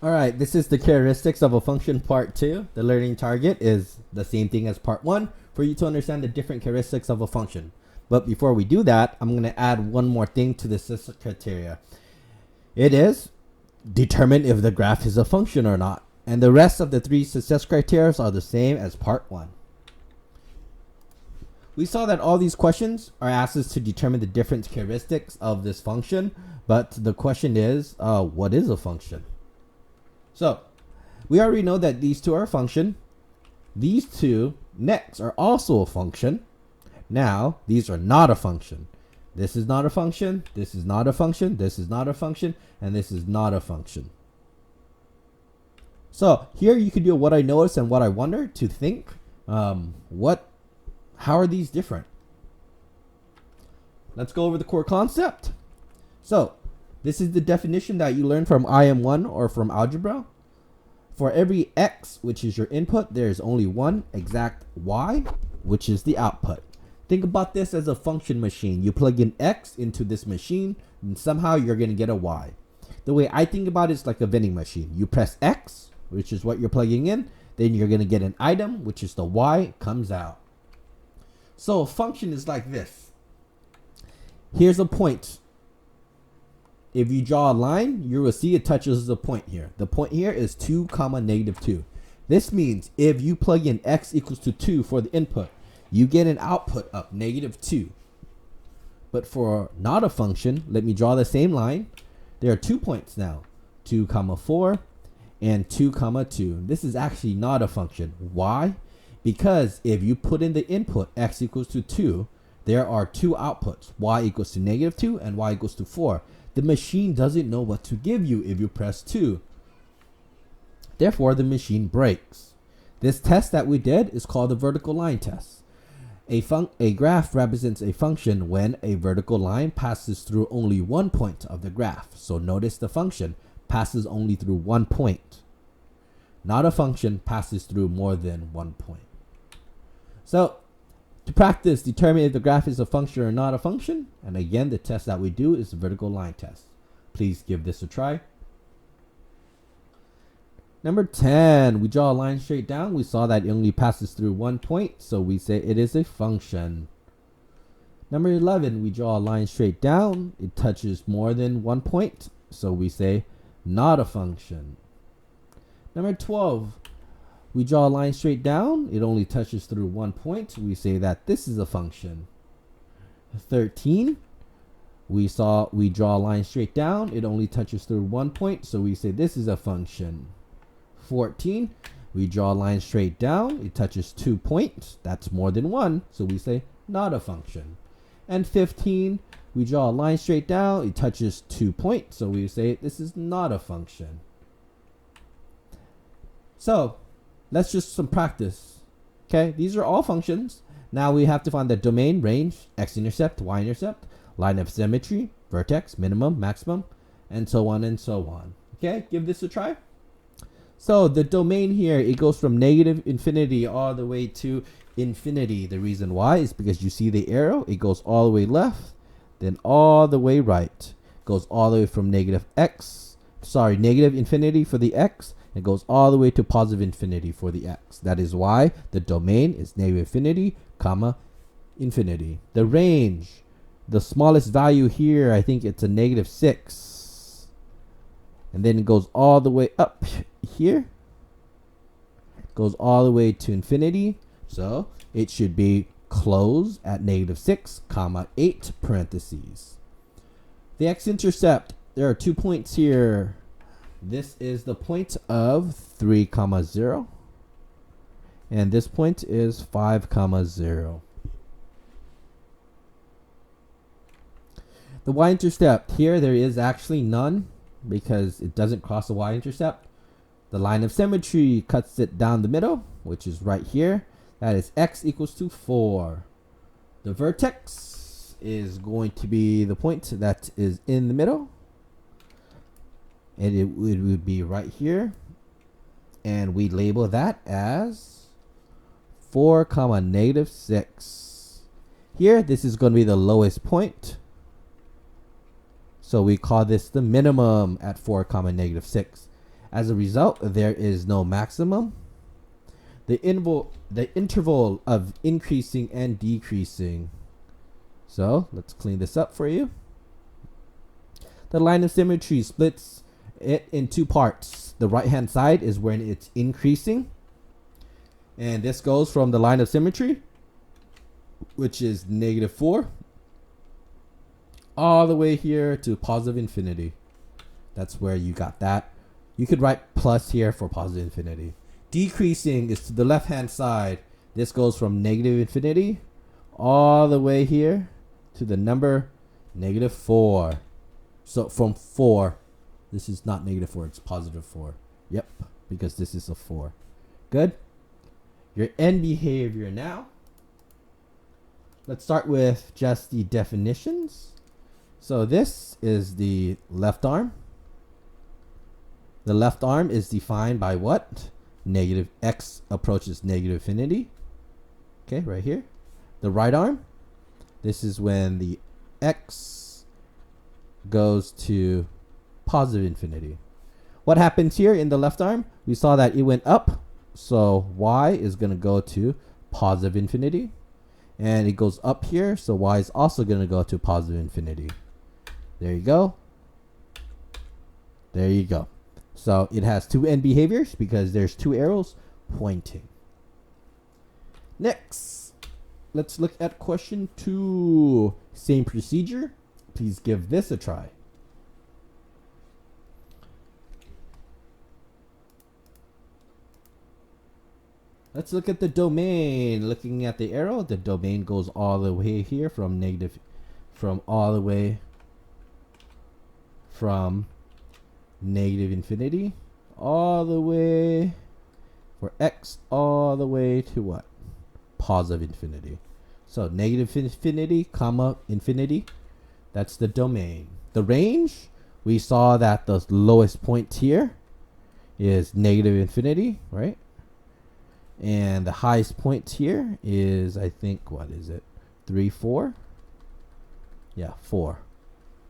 Alright, this is the characteristics of a function part 2. The learning target is the same thing as part 1 for you to understand the different characteristics of a function. But before we do that, I'm going to add one more thing to this criteria. It is determine if the graph is a function or not. And the rest of the 3 success criteria are the same as part 1. We saw that all these questions are asked us to determine the different characteristics of this function, but the question is, what is a function? So, we already know that these two are a function. These two next are also a function. Now, these are not a function. This is not a function, this is not a function, this is not a function, and this is not a function. So, here you can do what I notice and what I wonder to think, how are these different? Let's go over the core concept. So, this is the definition that you learned from IM1 or from algebra. For every x, which is your input, there is only one exact y, which is the output. Think about this as a function machine. You plug in x into this machine, and somehow you're going to get a y. The way I think about it is like a vending machine. You press x, which is what you're plugging in, then you're going to get an item, which is the y, comes out. So a function is like this. Here's a point. If you draw a line, you will see it touches the point here. The point here is 2, negative 2. This means if you plug in x equals to 2 for the input, you get an output of negative 2. But for not a function, let me draw the same line. There are 2 points now, 2, 4, and 2, 2. This is actually not a function. Why? Because if you put in the input x equals to 2, there are 2 outputs, y equals to negative 2 and y equals to 4. The machine doesn't know what to give you if you press 2. Therefore, the machine breaks. This test that we did is called the vertical line test. A graph represents a function when a vertical line passes through only one point of the graph. So notice the function passes only through one point. Not a function passes through more than one point. So, to practice, determine if the graph is a function or not a function. And again, the test that we do is the vertical line test. Please give this a try. Number 10, we draw a line straight down. We saw that it only passes through one point, so we say it is a function. Number 11, we draw a line straight down. It touches more than one point, so we say not a function. Number 12, we draw a line straight down. It only touches through one point. We say that this is a function. 13, we draw a line straight down. It only touches through one point. So we say this is a function. 14, we draw a line straight down. It touches 2 points. That's more than one. So we say not a function. And 15, we draw a line straight down. It touches 2 points. So we say this is not a function. So, let's just some practice. Okay, these are all functions. Now we have to find the domain, range, X-intercept, Y-intercept, line of symmetry, vertex, minimum, maximum, and so on and so on. Okay, give this a try. So the domain here, it goes from negative infinity all the way to infinity. The reason why is because you see the arrow, it goes all the way left, then all the way right. Goes all the way from negative infinity for the X. It goes all the way to positive infinity for the x. That is why the domain is negative infinity, infinity. The range, the smallest value here, I think it's a negative 6. And then it goes all the way up here. Goes all the way to infinity. So it should be closed at negative 6, 8 parentheses. The x-intercept, there are 2 points here. This is the point of 3, 0. And this point is 5, 0. The y-intercept, here there is actually none because it doesn't cross the y-intercept. The line of symmetry cuts it down the middle, which is right here. That is x equals to 4. The vertex is going to be the point that is in the middle. And it would be right here. And we label that as 4, negative 6. Here, this is going to be the lowest point. So we call this the minimum at 4, negative 6. As a result, there is no maximum. The interval of increasing and decreasing. So let's clean this up for you. The line of symmetry splits it in two parts. The right hand side is when it's increasing, and this goes from the line of symmetry, which is -4, all the way here to positive infinity. That's where you got that. You could write plus here for positive infinity. Decreasing is to the left hand side. This goes from -infinity all the way here to the number -4. So from 4, this is not -4, it's +4. Yep, because this is a 4. Good. Your end behavior now. Let's start with just the definitions. So this is the left arm. The left arm is defined by what? X approaches -infinity. Okay, right here. The right arm, this is when the X goes to positive infinity. What happens here in the left arm? We saw that it went up, so Y is going to go to positive infinity. And it goes up here, so Y is also going to go to positive infinity. There you go. There you go. So it has two end behaviors because there's two arrows pointing. Next, let's look at question 2. Same procedure. Please give this a try. Let's look at the domain. Looking at the arrow, the domain goes all the way here from negative infinity all the way for X all the way to what? Positive infinity. So negative infinity, comma infinity. That's the domain. The range, we saw that the lowest point here is negative infinity, right? And the highest point here is, I think, what is it? 3, 4? Yeah, 4.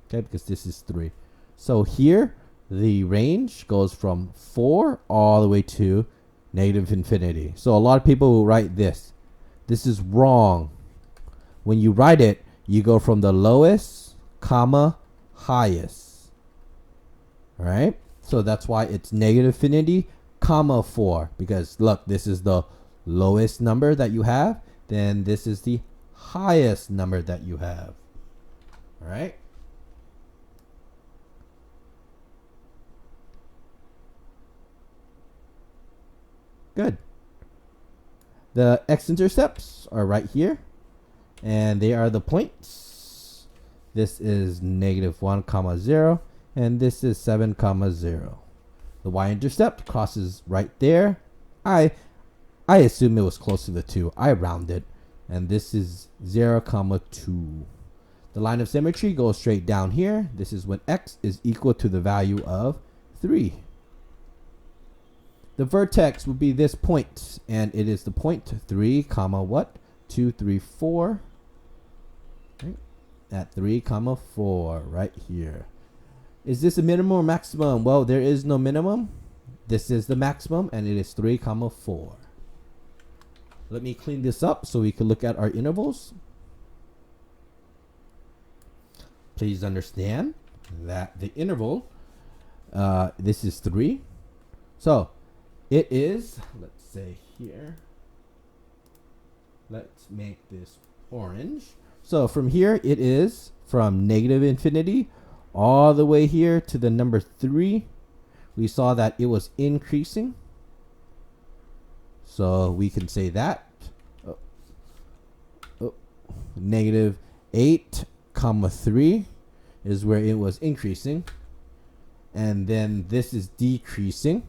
Okay, because this is 3. So here, the range goes from 4 all the way to negative infinity. So a lot of people will write this. This is wrong. When you write it, you go from the lowest, comma, highest. All right? So that's why it's negative infinity, comma 4. Because look, this is the lowest number that you have. Then this is the highest number that you have. All right? Good. The X-intercepts are right here, and they are the points. This is -1, 0, and this is 7, 0. The Y-intercept crosses right there. I assume it was close to the 2. I rounded, and this is 0, 2. The line of symmetry goes straight down here. This is when X is equal to the value of 3. The vertex would be this point, and it is the point 3, what? 2, 3, 4. Right? At 3, 4, right here. Is this a minimum or maximum? Well, there is no minimum. This is the maximum, and it is 3, 4. Let me clean this up so we can look at our intervals. Please understand that the interval, this is 3. So it is, let's say here, let's make this orange. So from here, it is from negative infinity all the way here to the number 3. We saw that it was increasing. So we can say that. Negative 8, 3 is where it was increasing. And then this is decreasing.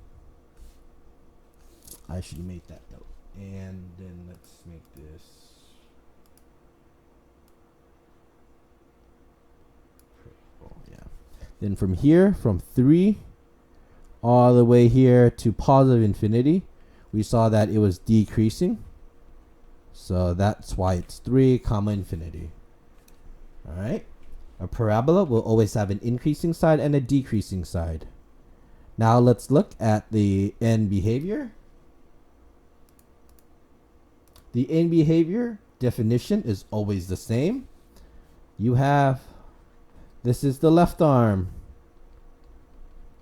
I should make that note. And then let's make this purple. Yeah. Then from here, from 3 all the way here to positive infinity, we saw that it was decreasing. So that's why it's 3, infinity. All right. A parabola will always have an increasing side and a decreasing side. Now let's look at the end behavior. The end behavior definition is always the same. You have, this is the left arm.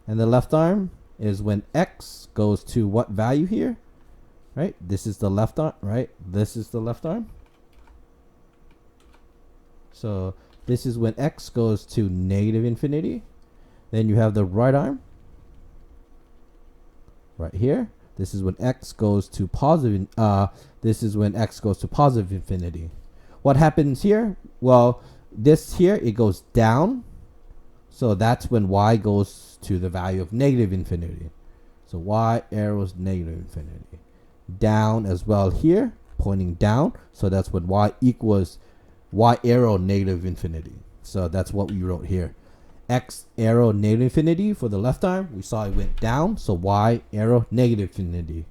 And the left arm is when X goes to what value here? Right? This is the left arm, right? This is the left arm. So this is when X goes to negative infinity. Then you have the right arm. Right here. This is when X goes to positive, this is when X goes to positive infinity. What happens here? Well, this here, it goes down. So that's when Y goes to the value of negative infinity. So Y arrows negative infinity. Down as well here, pointing down. So that's when Y equals Y arrow negative infinity. So that's what we wrote here. X arrow negative infinity for the left arm. We saw it went down. So Y arrow negative infinity.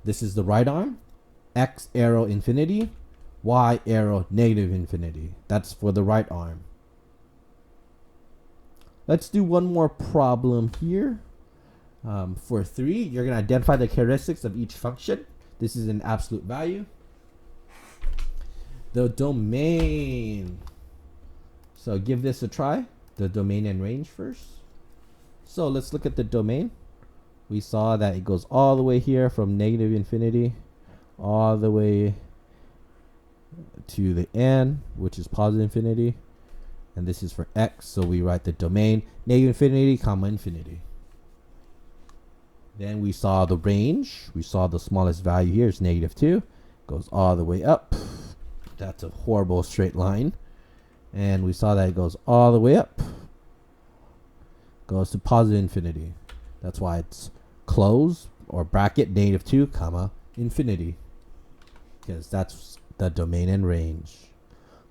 This is the right arm. X arrow infinity. Y arrow negative infinity. That's for the right arm. Let's do one more problem here. For 3, you're going to identify the characteristics of each function. This is an absolute value. The domain. So give this a try. The domain and range first. So let's look at the domain. We saw that it goes all the way here from negative infinity all the way to the end, which is positive infinity. And this is for X, so we write the domain negative infinity comma infinity. Then we saw the range. We saw the smallest value here is -2. Goes all the way up. That's a horrible straight line. And we saw that it goes all the way up. Goes to positive infinity. That's why it's close or bracket -2 comma infinity. Because that's the domain and range.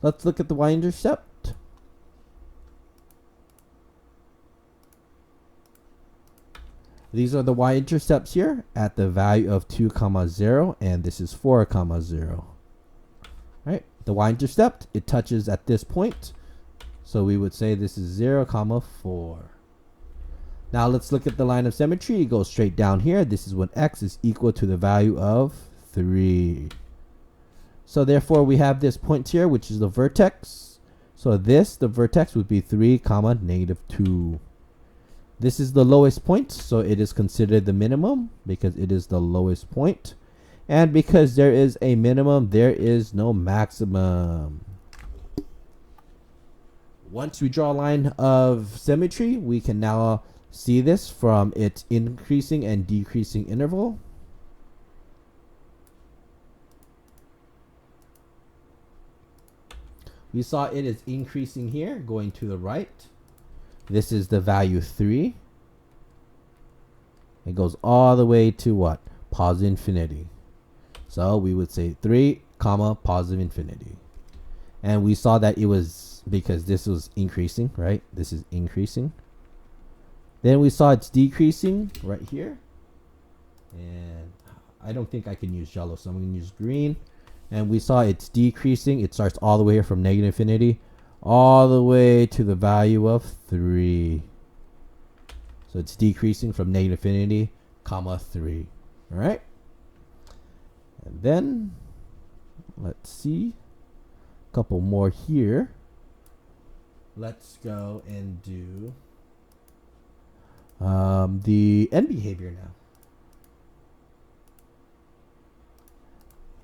Let's look at the y-intercept. These are the y-intercepts here at the value of 2 comma 0, and this is 4 comma 0. Right? The y-intercept, it touches at this point. So we would say this is 0 comma 4. Now let's look at the line of symmetry. It goes straight down here. This is when X is equal to the value of 3. So therefore we have this point here, which is the vertex. So this, the vertex would be 3 comma -2. This is the lowest point, so it is considered the minimum because it is the lowest point. And because there is a minimum, there is no maximum. Once we draw a line of symmetry, we can now see this from its increasing and decreasing interval. We saw it is increasing here, going to the right. This is the value 3. It goes all the way to what? Positive infinity. So we would say 3 comma positive infinity. And we saw that it was because this was increasing, right? This is increasing. Then we saw it's decreasing right here. And I don't think I can use yellow, so I'm going to use green. And we saw it's decreasing. It starts all the way here from negative infinity all the way to the value of 3. So it's decreasing from negative infinity, comma 3. All right. And then let's see a couple more here. Let's go and do the end behavior now.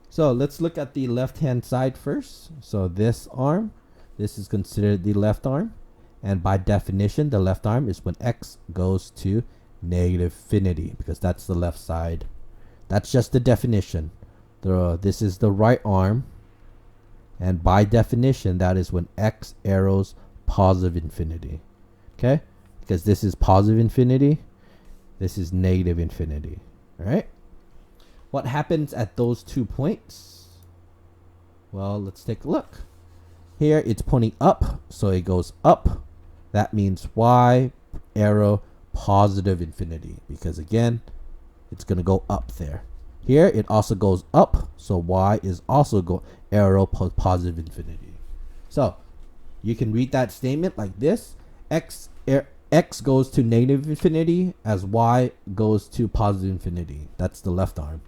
So let's look at the left hand side first. So this arm, this is considered the left arm. And by definition, the left arm is when X goes to negative infinity because that's the left side. That's just the definition. This is the right arm. And by definition, that is when X arrows positive infinity. Okay? Because this is positive infinity. This is negative infinity. All right? What happens at those 2 points? Well, let's take a look. Here, it's pointing up. So it goes up. That means Y arrow positive infinity. Because again, it's going to go up there. Here, it also goes up. So Y is also go arrow positive infinity. So you can read that statement like this. X x goes to negative infinity as y goes to positive infinity. That's the left arm.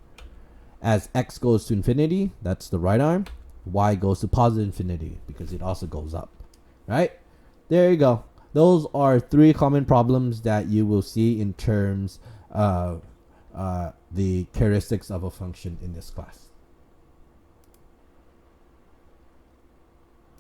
As x goes to infinity, that's the right arm. Y goes to positive infinity because it also goes up. Right? There you go. Those are 3 common problems that you will see in terms of the characteristics of a function in this class.